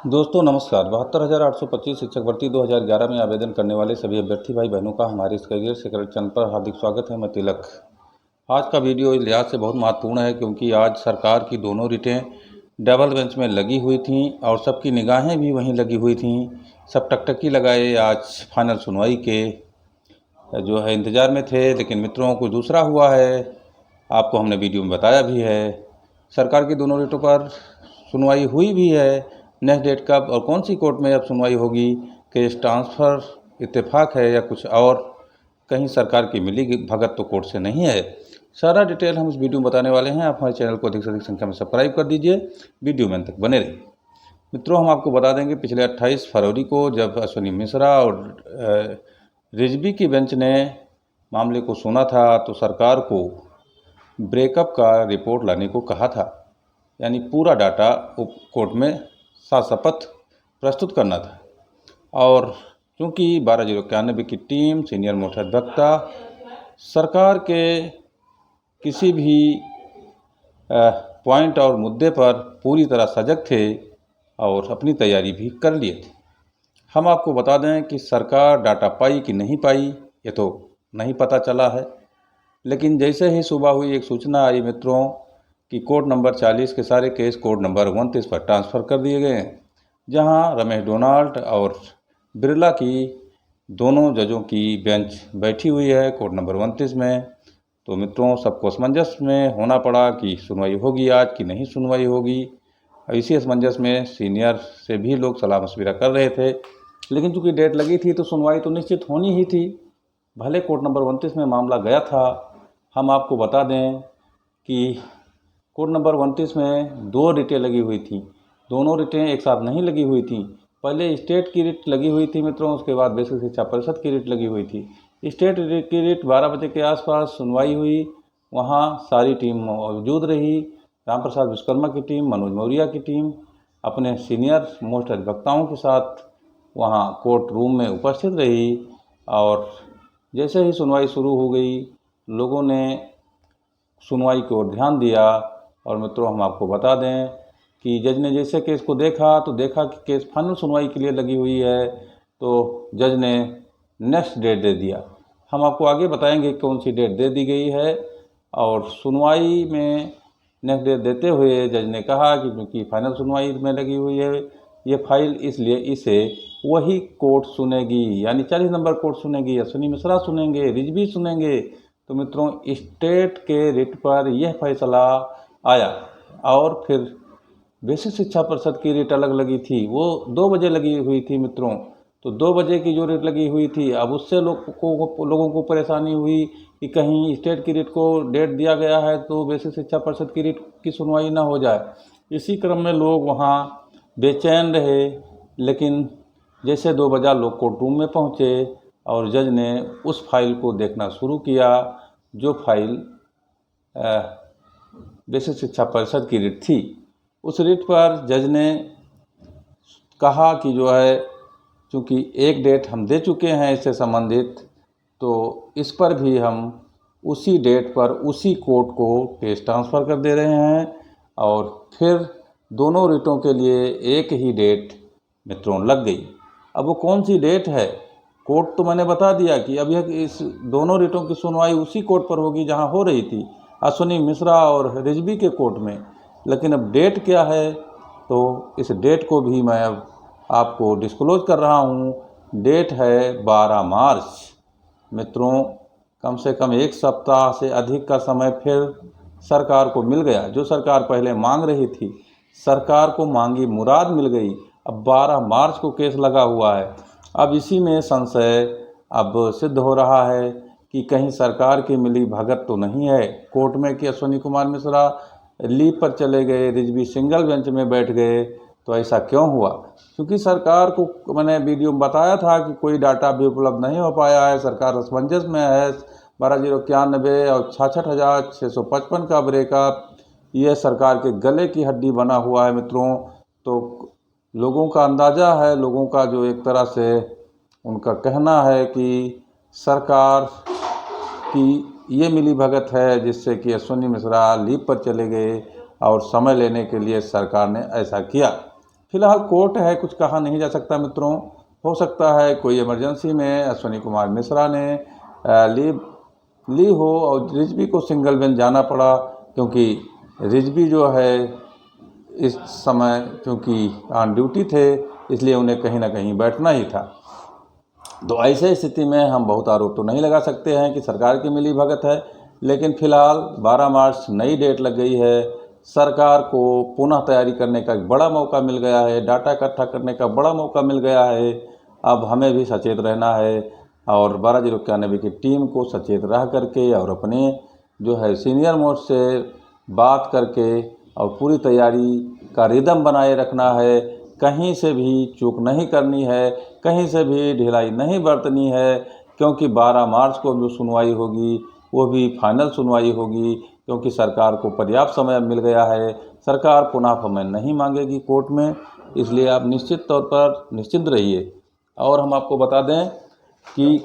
दोस्तों नमस्कार। 72,825 शिक्षक भर्ती 2011 में आवेदन करने वाले सभी अभ्यर्थी भाई बहनों का हमारे इस करियर सीक्रेट चैनल पर हार्दिक स्वागत है। मैं तिलक। आज का वीडियो इस लिहाज से बहुत महत्वपूर्ण है क्योंकि आज सरकार की दोनों रिटें डबल बेंच में लगी हुई थीं और सबकी निगाहें भी वहीं लगी हुई थीं। सब टकटकी लगाए आज फाइनल सुनवाई के जो है इंतज़ार में थे, लेकिन मित्रों को दूसरा हुआ है। आपको हमने वीडियो में बताया भी है। सरकार की दोनों रिटों पर सुनवाई हुई भी है। नेक्स्ट डेट कब और कौन सी कोर्ट में अब सुनवाई होगी, केस ट्रांसफ़र इत्तेफाक है या कुछ और कहीं सरकार की मिली भगत तो कोर्ट से नहीं है। सारा डिटेल हम इस वीडियो में बताने वाले हैं। आप हमारे चैनल को अधिक से अधिक संख्या में सब्सक्राइब कर दीजिए, वीडियो में अंत तक बने रहिए। मित्रों, हम आपको बता देंगे पिछले 28 फरवरी को जब अश्विनी मिश्रा और रिजवी की बेंच ने मामले को सुना था तो सरकार को ब्रेकअप का रिपोर्ट लाने को कहा था, यानी पूरा डाटा कोर्ट में सशपथ प्रस्तुत करना था। और चूँकि 12,091 की टीम सीनियर मोस्ट अधिवक्ता सरकार के किसी भी पॉइंट और मुद्दे पर पूरी तरह सजग थे और अपनी तैयारी भी कर लिए थे। हम आपको बता दें कि सरकार डाटा पाई कि नहीं पाई ये तो नहीं पता चला है, लेकिन जैसे ही सुबह हुई एक सूचना आई मित्रों कि कोर्ट नंबर 40 के सारे केस कोर्ट नंबर 29 पर ट्रांसफ़र कर दिए गए हैं, जहां रमेश डोनाल्ड और बिरला की दोनों जजों की बेंच बैठी हुई है कोर्ट नंबर 29 में। तो मित्रों, सबको असमंजस में होना पड़ा कि सुनवाई होगी आज कि नहीं सुनवाई होगी। इसी असमंजस में सीनियर से भी लोग सलाह मशविरा कर रहे थे, लेकिन चूँकि डेट लगी थी तो सुनवाई तो निश्चित होनी ही थी। भले कोर्ट नंबर 29 में मामला गया था। हम आपको बता दें कि कोर्ट नंबर 29 में 2 रिटें लगी हुई थी। दोनों रिटें एक साथ नहीं लगी हुई थी। पहले स्टेट की रिट लगी हुई थी मित्रों, उसके बाद बेसिक शिक्षा परिषद की रिट लगी हुई थी। स्टेट की रिट 12 बजे के आसपास सुनवाई हुई। वहाँ सारी टीम मौजूद रही। रामप्रसाद विश्वकर्मा की टीम, मनोज मौर्य की टीम अपने सीनियर मोस्ट अधिवक्ताओं के साथ वहाँ कोर्ट रूम में उपस्थित रही। और जैसे ही सुनवाई शुरू हो गई, लोगों ने सुनवाई की ओर ध्यान दिया। और मित्रों, हम आपको बता दें कि जज ने जैसे केस को देखा तो देखा कि केस फाइनल सुनवाई के लिए लगी हुई है, तो जज ने नेक्स्ट डेट दे दिया। हम आपको आगे बताएंगे कौन सी डेट दे दी गई है। और सुनवाई में नेक्स्ट डेट देते हुए जज ने कहा कि क्योंकि फाइनल सुनवाई में लगी हुई है ये फाइल, इसलिए इसे वही कोर्ट सुनेगी, यानी 40 नंबर कोर्ट सुनेगी। अश्विनी मिश्रा सुनेंगे, रिजवी सुनेंगे। तो मित्रों, स्टेट के रिट पर यह फैसला आया। और फिर बेसिक शिक्षा परिषद की रिट अलग लगी थी, वो 2 बजे लगी हुई थी मित्रों। तो 2 बजे की जो रिट लगी हुई थी, अब उससे लोगों को परेशानी हुई कि कहीं स्टेट की रिट को डेट दिया गया है तो बेसिक शिक्षा परिषद की रिट की सुनवाई ना हो जाए। इसी क्रम में लोग वहाँ बेचैन रहे। लेकिन जैसे 2 बजे लोग कोर्ट रूम में पहुँचे और जज ने उस फाइल को देखना शुरू किया, जो फाइल बेसिक शिक्षा परिषद की रिट थी। उस रिट पर जज ने कहा कि जो है, चूँकि एक डेट हम दे चुके हैं इससे संबंधित, तो इस पर भी हम उसी डेट पर उसी कोर्ट को केस ट्रांसफ़र कर दे रहे हैं। और फिर दोनों रिटों के लिए एक ही डेट मित्रों लग गई। अब वो कौन सी डेट है, कोर्ट तो मैंने बता दिया कि अब यह इस दोनों रिटों की सुनवाई उसी कोर्ट पर होगी जहां हो रही थी, अश्विनी मिश्रा और रिजवी के कोर्ट में। लेकिन अब डेट क्या है, तो इस डेट को भी मैं अब आपको डिस्क्लोज कर रहा हूँ। डेट है 12 मार्च। मित्रों, कम से कम 1 सप्ताह से अधिक का समय फिर सरकार को मिल गया। जो सरकार पहले मांग रही थी, सरकार को मांगी मुराद मिल गई। अब 12 मार्च को केस लगा हुआ है। अब इसी में संशय अब सिद्ध हो रहा है कि कहीं सरकार की मिली भगत तो नहीं है कोर्ट में कि अश्विनी कुमार मिश्रा लीव पर चले गए, रिजवी सिंगल बेंच में बैठ गए। तो ऐसा क्यों हुआ? क्योंकि सरकार को मैंने वीडियो में बताया था कि कोई डाटा भी उपलब्ध नहीं हो पाया है, सरकार असमंजस में है। 12,091 और 66,655 का ब्रेकअप, ये सरकार के गले की हड्डी बना हुआ है मित्रों। तो लोगों का अंदाज़ा है, लोगों का जो एक तरह से उनका कहना है कि सरकार की ये मिली भगत है जिससे कि अश्विनी मिश्रा लीव पर चले गए और समय लेने के लिए सरकार ने ऐसा किया। फिलहाल कोर्ट है, कुछ कहा नहीं जा सकता मित्रों। हो सकता है कोई इमरजेंसी में अश्विनी कुमार मिश्रा ने लीव ली हो और रिजवी को सिंगल बेंच जाना पड़ा, क्योंकि रिजवी जो है इस समय क्योंकि ऑन ड्यूटी थे, इसलिए उन्हें कहीं ना कहीं बैठना ही था। तो ऐसे स्थिति में हम बहुत आरोप तो नहीं लगा सकते हैं कि सरकार की मिली भगत है, लेकिन फिलहाल 12 मार्च नई डेट लग गई है। सरकार को पुनः तैयारी करने का एक बड़ा मौका मिल गया है, डाटा इकट्ठा करने का बड़ा मौका मिल गया है। अब हमें भी सचेत रहना है और 12/091 की टीम को सचेत रह करके और अपने जो है सीनियर मोस्ट से बात करके और पूरी तैयारी का रिदम बनाए रखना है। कहीं से भी चूक नहीं करनी है, कहीं से भी ढिलाई नहीं बरतनी है, क्योंकि 12 मार्च को जो सुनवाई होगी वो भी फाइनल सुनवाई होगी, क्योंकि सरकार को पर्याप्त समय मिल गया है। सरकार पुनः समय नहीं मांगेगी कोर्ट में, इसलिए आप निश्चित तौर पर निश्चिंत रहिए। और हम आपको बता दें कि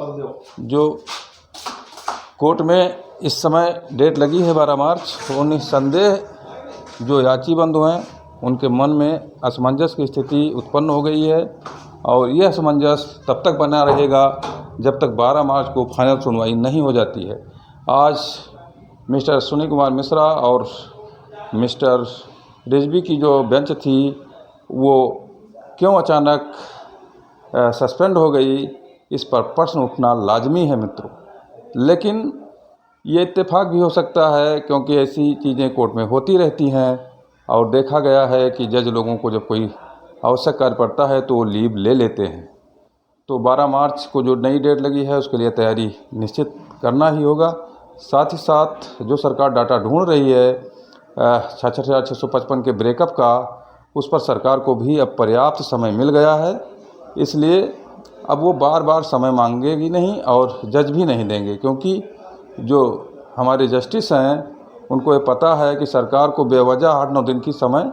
जो कोर्ट में इस समय डेट लगी है 12 मार्च, तो निस्संदेह जो याची बंधु हैं उनके मन में असमंजस की स्थिति उत्पन्न हो गई है, और यह असमंजस तब तक बना रहेगा जब तक 12 मार्च को फाइनल सुनवाई नहीं हो जाती है। आज मिस्टर अश्विनी कुमार मिश्रा और मिस्टर रिजवी की जो बेंच थी वो क्यों अचानक सस्पेंड हो गई, इस पर प्रश्न उठना लाजमी है मित्रों। लेकिन ये इत्तेफाक भी हो सकता है, क्योंकि ऐसी चीज़ें कोर्ट में होती रहती हैं और देखा गया है कि जज लोगों को जब कोई आवश्यक कार्य पड़ता है तो वो लीव ले लेते हैं। तो 12 मार्च को जो नई डेट लगी है उसके लिए तैयारी निश्चित करना ही होगा। साथ ही साथ जो सरकार डाटा ढूंढ रही है 66,655 के ब्रेकअप का, उस पर सरकार को भी अब पर्याप्त समय मिल गया है, इसलिए अब वो बार बार समय मांगेगी नहीं और जज भी नहीं देंगे, क्योंकि जो हमारे जस्टिस हैं उनको ये पता है कि सरकार को बेवजह 8-9 दिन की समय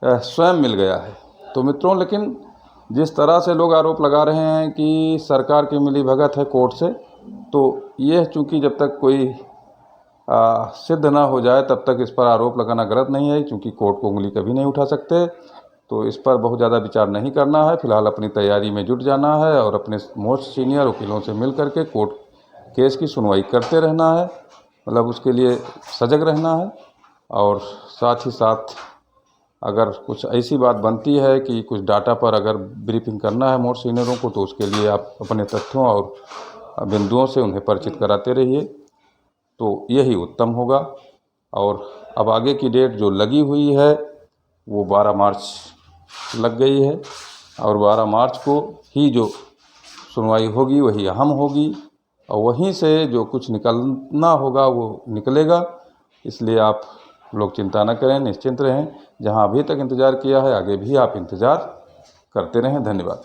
स्वयं मिल गया है। तो मित्रों, लेकिन जिस तरह से लोग आरोप लगा रहे हैं कि सरकार की मिली भगत है कोर्ट से, तो ये चूँकि जब तक कोई सिद्ध ना हो जाए तब तक इस पर आरोप लगाना गलत नहीं है, क्योंकि कोर्ट को उंगली कभी नहीं उठा सकते। तो इस पर बहुत ज़्यादा विचार नहीं करना है, फिलहाल अपनी तैयारी में जुट जाना है और अपने मोस्ट सीनियर वकीलों से मिल करके कोर्ट केस की सुनवाई करते रहना है, मतलब उसके लिए सजग रहना है। और साथ ही साथ अगर कुछ ऐसी बात बनती है कि कुछ डाटा पर अगर ब्रीफिंग करना है मोस्ट सीनियरों को, तो उसके लिए आप अपने तथ्यों और बिंदुओं से उन्हें परिचित कराते रहिए, तो यही उत्तम होगा। और अब आगे की डेट जो लगी हुई है वो 12 मार्च लग गई है, और 12 मार्च को ही जो सुनवाई होगी वही अहम होगी, और वहीं से जो कुछ निकलना होगा वो निकलेगा। इसलिए आप लोग चिंता न करें, निश्चिंत रहें। जहां अभी तक इंतज़ार किया है आगे भी आप इंतज़ार करते रहें। धन्यवाद।